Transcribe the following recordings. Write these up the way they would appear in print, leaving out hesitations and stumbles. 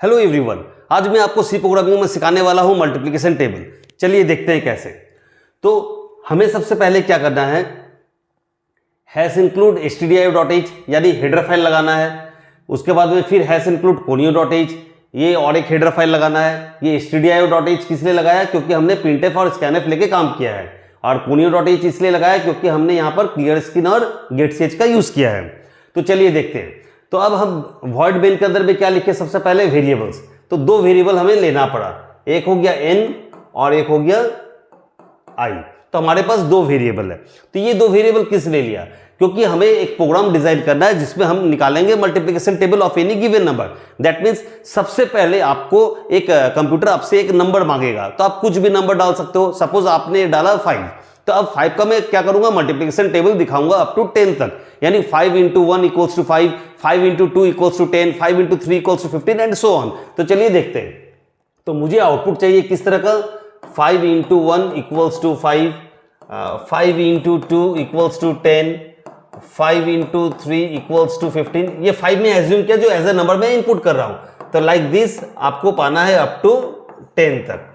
Hello everyone, आज मैं आपको सी प्रोग्रामिंग में सिखाने वाला हूं मल्टीप्लिकेशन टेबल। चलिए देखते हैं कैसे। तो हमें सबसे पहले क्या करना है, हैश इंक्लूड stdio.h यानी हेडर फाइल लगाना है। उसके बाद में फिर हैश इंक्लूड conio.h, ये और एक हेडर फाइल लगाना है। ये stdio.h किस लिए लगाया, क्योंकि हमने printf और scanf लेके काम किया है। और conio.h इसलिए लगाया क्योंकि हमने यहाँ पर क्लियर स्क्रीन और getch का यूज किया है। तो चलिए देखते हैं। तो अब हम वॉइड मेन के अंदर में क्या लिखे, सबसे पहले वेरिएबल्स। तो दो वेरिएबल हमें लेना पड़ा, एक हो गया n और एक हो गया i। तो हमारे पास दो वेरिएबल है। तो ये दो वेरिएबल किस ले लिया, क्योंकि हमें एक प्रोग्राम डिजाइन करना है जिसमें हम निकालेंगे multiplication table of any given number. That means सबसे पहले आपको एक कंप्यूटर आपसे एक नंबर मांगेगा, तो आप कुछ भी नंबर डाल सकते हो। सपोज आपने डाला 5, तो अब 5 का मैं क्या करूंगा, मल्टीप्लिकेशन टेबल दिखाऊंगा अप टू 10 तक, यानी 5 into 1 equals to 5, 5 into 2 equals to 10, 5 into 3 equals to 15 and so on. तो चलिए देखते हैं। तो मुझे आउटपुट चाहिए किस तरह का, 5 into 1 equals to 5, 5 into 2 equals to 10, 5 into 3 equals to 15। ये 5 में एज्यूम किया जो एज ए नंबर में इनपुट कर रहा हूं। तो लाइक दिस आपको पाना है अप टू 10 तक।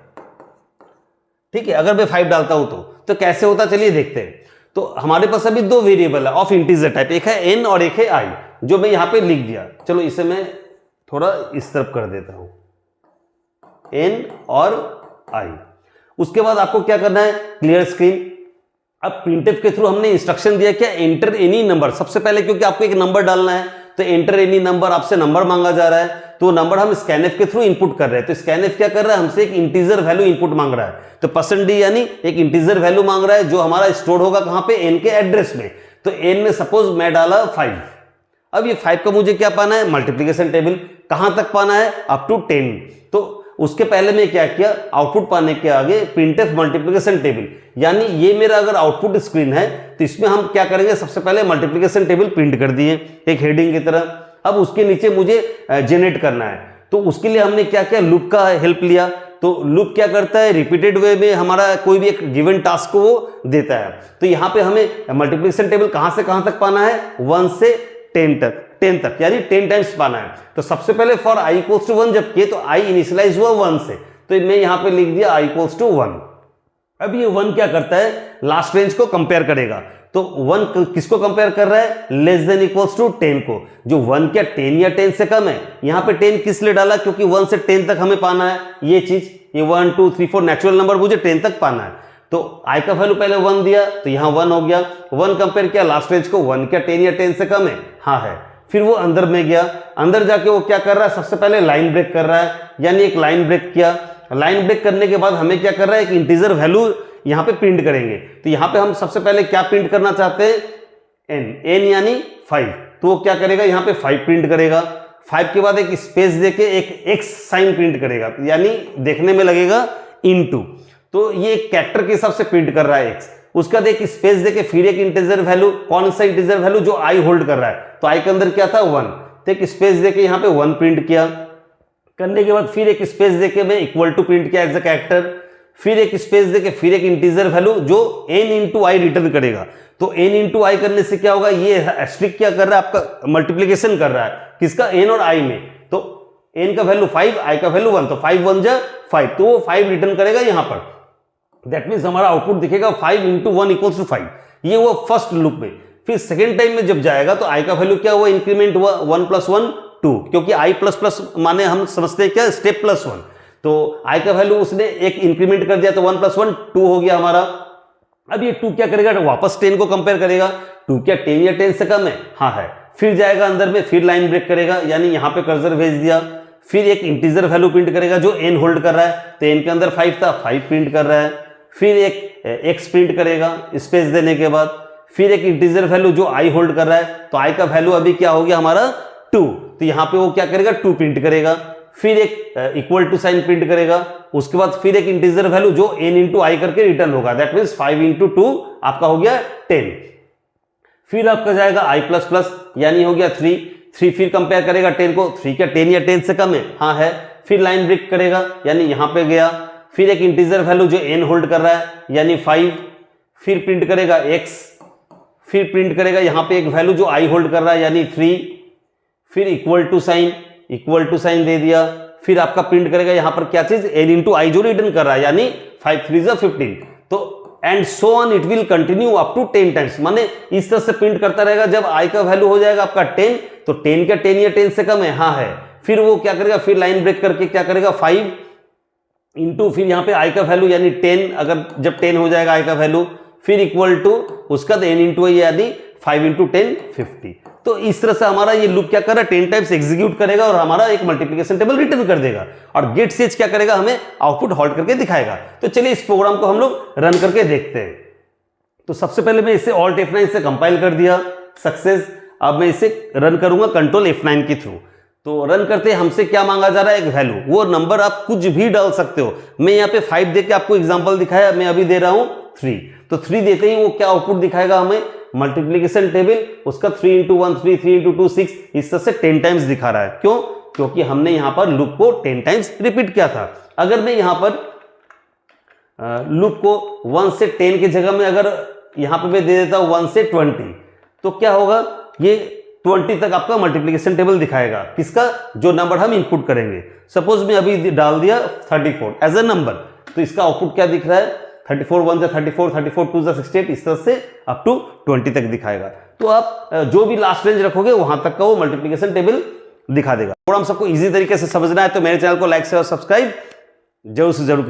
ठीक है, अगर मैं 5 डालता हूं तो कैसे होता, चलिए देखते हैं। तो हमारे पास अभी दो वेरिएबल है ऑफ इंटीजर टाइप, एक है n और एक है i, जो मैं यहां पे लिख दिया। चलो इसे मैं थोड़ा इस तरफ कर देता हूं, n और i। उसके बाद आपको क्या करना है, क्लियर स्क्रीन। अब प्रिंटफ के थ्रू हमने इंस्ट्रक्शन दिया क्या, एंटर एनी नंबर। सबसे पहले क्योंकि आपको एक नंबर डालना है, तो एंटर एनी नंबर, आपसे नंबर मांगा जा रहा है, तो नंबर हम स्कैनफ के थ्रू इनपुट कर रहे हैं। तो स्कैनफ क्या कर रहा है, हमसे एक इंटीजर वैल्यू इनपुट मांग रहा है। तो %d यानी एक इंटीजर वैल्यू मांग रहा है जो हमारा स्टोर होगा कहां पे, n के एड्रेस में। तो n में सपोज मैं डाला 5। अब ये 5 का मुझे क्या पाना है, मल्टीप्लिकेशन टेबल। कहां तक पाना है, अप टू 10। तो उसके पहले मैं क्या किया, आउटपुट पाने के आगे प्रिंटफ मल्टीप्लिकेशन टेबल, यानी ये मेरा अगर आउटपुट स्क्रीन है तो इसमें हम क्या करेंगे, सबसे पहले मल्टीप्लिकेशन टेबल प्रिंट कर दिए एक हेडिंग की तरह। अब उसके नीचे मुझे जनरेट करना है, तो उसके लिए हमने क्या किया, लूप का हेल्प लिया। तो लूप क्या करता है, रिपीटेड वे में हमारा कोई भी एक गिवन टास्क को वो देता है। तो यहाँ पे हमें मल्टीप्लिकेशन टेबल कहां से कहां तक पाना है, 1 से 10 तक, यानी 10 टाइम्स पाना है। तो सबसे पहले फॉर i इक्वल्स टू 1 जब किए तो i इनिशियलाइज हुआ 1 से, तो मैं यहां पे लिख दिया i इक्वल्स टू 1। अब ये 1 क्या करता है, लास्ट रेंज को कंपेयर करेगा। तो 1 किसको कंपेयर कर रहा है, लेस देन इक्वल्स टू 10 को। जो 1 क्या 10 या 10 से कम है, यहां पे 10 किस लिए डाला, क्योंकि 1 से 10 तक हमें पाना है ये चीज। ये 1 2 3 4 नेचुरल नंबर मुझे 10 तक पाना है। तो i का वैल्यू पहले 1 दिया, तो यहां 1 हो गया। 1 कंपेयर किया लास्ट रेंज को, 1 क्या 10 या 10 से कम है, हाँ है। फिर वो अंदर में गया, अंदर जाके वो क्या कर रहा है, सबसे पहले लाइन ब्रेक कर रहा है, यानी एक लाइन ब्रेक किया। लाइन ब्रेक करने के बाद हमें क्या कर रहा है, एक इंटीजर वैल्यू यहां पे प्रिंट करेंगे। तो यहां पे हम सबसे पहले क्या प्रिंट करना चाहते हैं, n यानी 5। तो वो क्या करेगा, यहां पे 5 प्रिंट करेगा। 5 के बाद एक स्पेस देके एक x साइन प्रिंट करेगा, यानी देखने में लगेगा इनटू। तो ये एक कैरेक्टर के हिसाब से प्रिंट कर रहा है x। उसका एक स्पेस देके फिर एक इंटीजर वैल्यू, कौन सा इंटीजर वैल्यू, जो i होल्ड कर रहा है। तो i के अंदर क्या था 1, तो एक स्पेस देके यहां पे 1 प्रिंट किया। करने के बाद फिर एक स्पेस देके मैं इक्वल टू प्रिंट किया एज अ कैरेक्टर। फिर एक स्पेस देके फिर एक इंटीजर वैल्यू जो n इंटू i रिटर्न करेगा। तो n इंटू i करने से क्या होगा, ये एस्ट्रिक क्या कर रहा है, आपका मल्टीप्लिकेशन कर रहा है किसका, n और i में। तो n का वैल्यू 5, i का वैल्यू 1, तो 5 1 जा 5, तो वो 5 रिटर्न करेगा यहां पर। दैट मीन्स हमारा आउटपुट दिखेगा 5 इंटू 1 इक्वल्स टू 5। ये हुआ फर्स्ट लूप में। फिर सेकेंड टाइम में जब जाएगा तो i का वैल्यू क्या हुआ, इंक्रीमेंट हुआ 1 + 1 2, क्योंकि i ++ माने हम समझते हैं क्या, स्टेप +1। तो i का वैल्यू उसने एक इंक्रीमेंट कर दिया, तो 1 + 1 2 हो गया हमारा। अब ये 2 क्या करेगा, वापस 10 को कंपेयर करेगा। 2 क्या 10 या 10 से कम है, हाँ है। फिर जाएगा अंदर में, फिर लाइन ब्रेक करेगा, यानी यहां पे कर्सर भेज दिया। फिर एक इंटीजर वैल्यू प्रिंट करेगा जो n होल्ड कर रहा है, तो n के अंदर 5 था, 5 प्रिंट कर रहा है। फिर एक x प्रिंट करेगा स्पेस देने के बाद। फिर एक इंटीजर वैल्यू जो i होल्ड कर रहा है, तो i का वैल्यू अभी क्या हो गया हमारा 2, तो यहां पे वो क्या करेगा 2 प्रिंट करेगा। फिर एक इक्वल टू साइन प्रिंट करेगा। उसके बाद फिर एक इंटीजर वैल्यू जो n इंटू i करके रिटर्न होगा। दैट मीन्स 5 इंटू 2 आपका हो गया 10। फिर आपका जाएगा i++, यानी हो गया 3 फिर कंपेयर करेगा 10 को। 3 क्या 10 या 10 से कम है, हाँ है। फिर लाइन ब्रेक करेगा, यानी यहां पे गया। फिर एक इंटीजर वैल्यू जो n होल्ड कर रहा है, यानी 5। फिर प्रिंट करेगा x। फिर प्रिंट करेगा यहां पे एक वैल्यू जो i होल्ड कर रहा है, यानी 3। फिर इक्वल टू साइन दे दिया। फिर आपका प्रिंट करेगा यहाँ पर क्या चीज, n इंटू आई जो रिटर्न कर रहा है, यानी 5 3 जा 15, तो and so on it will continue up to 10 times, माने इस तरह से प्रिंट करता रहेगा। जब आई का वैल्यू हो जाएगा आपका 10, तो 10 का 10 या 10 से कम है, हाँ है, फिर वो क्या करेगा, फिर लाइन ब्रेक करके क्या करेगा, 5 इंटू फिर यहाँ पे आई का वैल्यू यानी 10, अगर जब 10 हो जाएगा आई का वैल्यू, फिर इक्वल टू उसका n इंटू आई यानी 5 इंटू 10 50। तो इस तरह से हमारा ये लूप क्या कर रहा है, 10 टाइम्स एग्जीक्यूट करेगा और हमारा एक मल्टीप्लिकेशन टेबल रिटर्न कर देगा, और गेट ch क्या करेगा, हमें आउटपुट हॉल्ट करके दिखाएगा। तो चलिए इस प्रोग्राम को हम लोग रन करके देखते हैं। तो सबसे पहले मैं इसे Alt F9 से कंपाइल कर दिया, सक्सेस। अब मैं इसे रन करूंगा कंट्रोल F9 के थ्रू। तो रन करते हमसे क्या मांगा जा रहा है, एक वैल्यू, वो नंबर आप कुछ भी डाल सकते हो। मैं यहाँ पे 5 दे के आपको एग्जांपल दिखाया, मैं अभी दे रहा हूं 3, तो 3 देते ही वो क्या आउटपुट दिखाएगा हमें, मल्टीप्लिकेशन टेबल, उसका 3 इंटू 1 3, 3 इंटू 2 6, इस तरह से 10 टाइम्स दिखा रहा है। क्यों, क्योंकि हमने यहाँ पर लूप को 10 टाइम्स रिपीट किया था। अगर मैं यहाँ पर लूप को 1 से 10 की जगह में अगर यहाँ पे मैं दे देता हूँ 1 से 20, तो क्या होगा, ये 20 तक आपका मल्टीप्लिकेशन टेबल दिखाएगा, किसका, जो नंबर हम इनपुट करेंगे। सपोज मैं अभी डाल दिया 34 एज ए नंबर, तो इसका आउटपुट क्या दिख रहा है, 34 1 जा 34, 34 2 जा 68, इस तरह से अप टू 20 तक दिखाएगा। तो आप जो भी लास्ट रेंज रखोगे वहां तक का वो मल्टीप्लिकेशन टेबल दिखा देगा। और हम सबको इजी तरीके से समझना है तो मेरे चैनल को लाइक से और सब्सक्राइब जरूर से जरूर